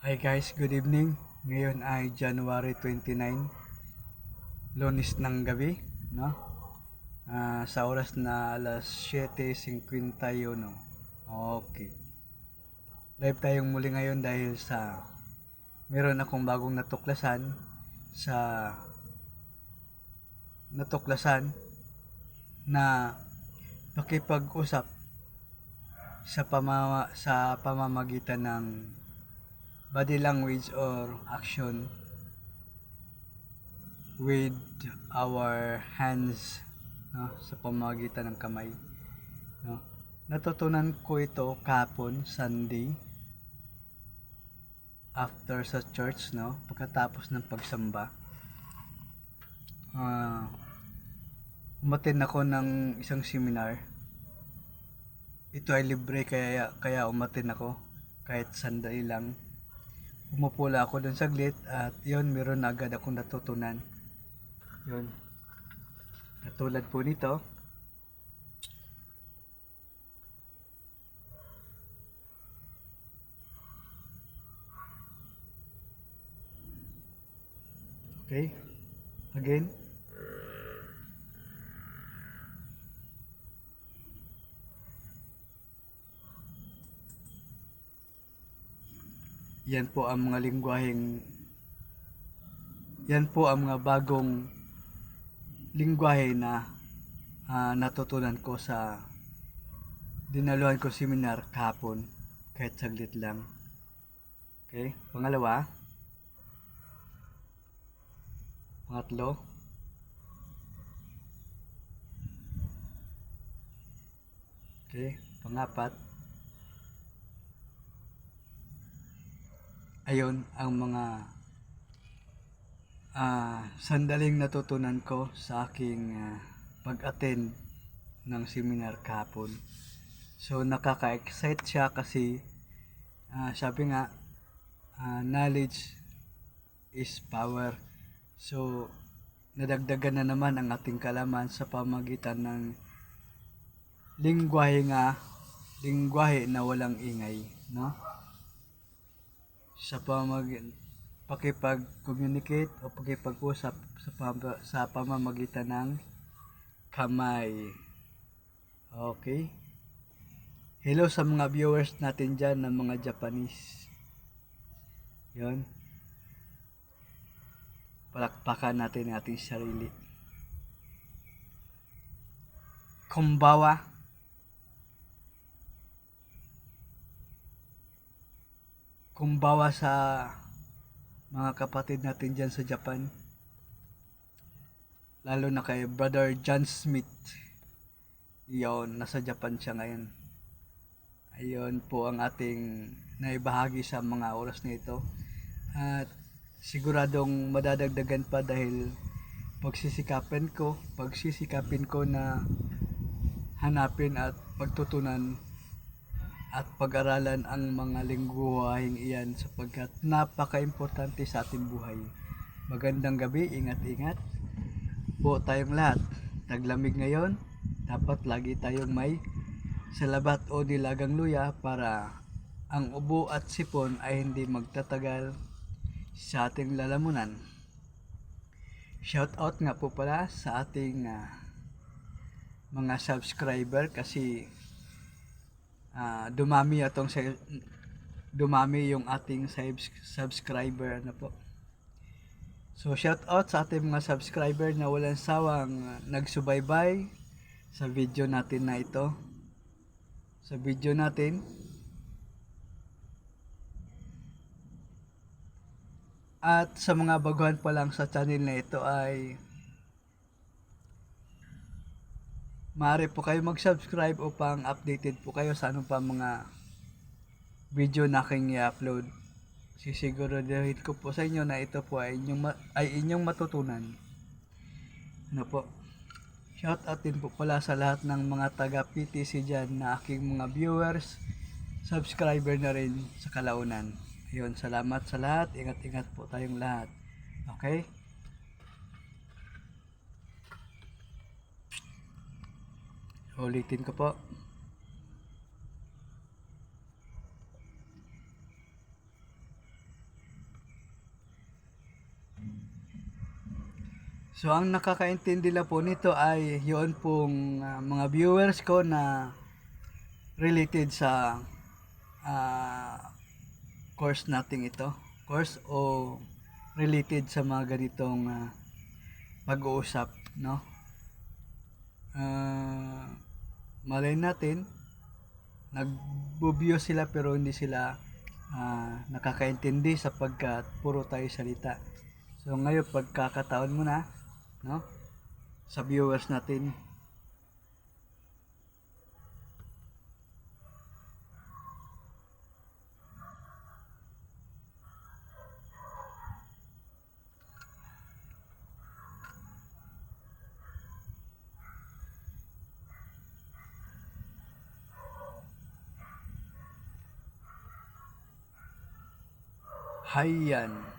Hi guys, good evening. Ngayon ay January 29, Lunes ng gabi, no? Sa oras na alas 7:51. Okay. Live tayong muli ngayon dahil sa meron akong bagong sa natuklasan na pakipag-usap sa pamamagitan ng body language or action with our hands, no, sa pamamagitan ng kamay, no. Natutunan ko ito kahapon Sunday after sa church, no, pagkatapos ng pagsamba. Umattend ako ng isang seminar. Ito ay libre kaya umattend ako kahit sandali lang. Pumupula ako dun saglit at yun, meron na agad akong natutunan. Yun. Katulad po nito. Okay. Again. Yan po ang mga bagong lingwahe na natutunan ko sa dinaluhan ko seminar kahapon kahit saglit lang. Okay, pangatlo, okay, pangapat. Ayun ang mga sandaling natutunan ko sa aking pag-attend ng seminar kahapon. So nakaka-excite siya kasi sabi nga, knowledge is power. So nadagdagan na naman ang ating kalaman sa pamagitan ng lingwahe na walang ingay, no? Sa pakipag-communicate o pakipag-usap sa pamamagitan ng kamay. Okay? Hello sa mga viewers natin dyan ng mga Japanese. Yun. Palakpakan natin ang ating sarili. Konbawa. Kumbawa sa mga kapatid natin dyan sa Japan, lalo na kay Brother John Smith. Yun, nasa Japan siya ngayon. Ayun po ang ating naibahagi sa mga oras na ito. At siguradong madadagdagan pa dahil pagsisikapin ko na hanapin at pagtutunan at pag-aralan ang mga lingwaheng iyan sapagkat napaka-importante sa ating buhay. Magandang gabi, ingat-ingat po tayong lahat. Taglamig ngayon, dapat lagi tayong may salabat o nilagang luya para ang ubo at sipon ay hindi magtatagal sa ating lalamunan. Shout out nga po pala sa ating mga subscriber kasi dumami yung ating subscriber na po. So shout out sa ating mga subscriber na walang sawang nagsubaybay sa video natin na ito. Sa video natin. At sa mga baguhan pa lang sa channel na ito ay maaari po kayo mag-subscribe upang updated po kayo sa anong pa mga video na aking i-upload. Sisiguraduhin ko po sa inyo na ito po ay inyong matutunan. Ano po? Shout out din po pala sa lahat ng mga taga PTC dyan na aking mga viewers, subscriber na rin sa kalaunan. Ayun, salamat sa lahat. Ingat-ingat po tayong lahat. Okay? Ulitin ko po. So ang nakakaintindi lang po nito ay yun pong mga viewers ko na related sa ah, course nating ito. Course o related sa mga ganitong pag-uusap, no? Ah, malay natin, nagbo-view sila pero hindi sila nakakaintindi sapagkat puro tayo salita. So ngayon pagkakataon mo na, no? Sa viewers natin. Hayan.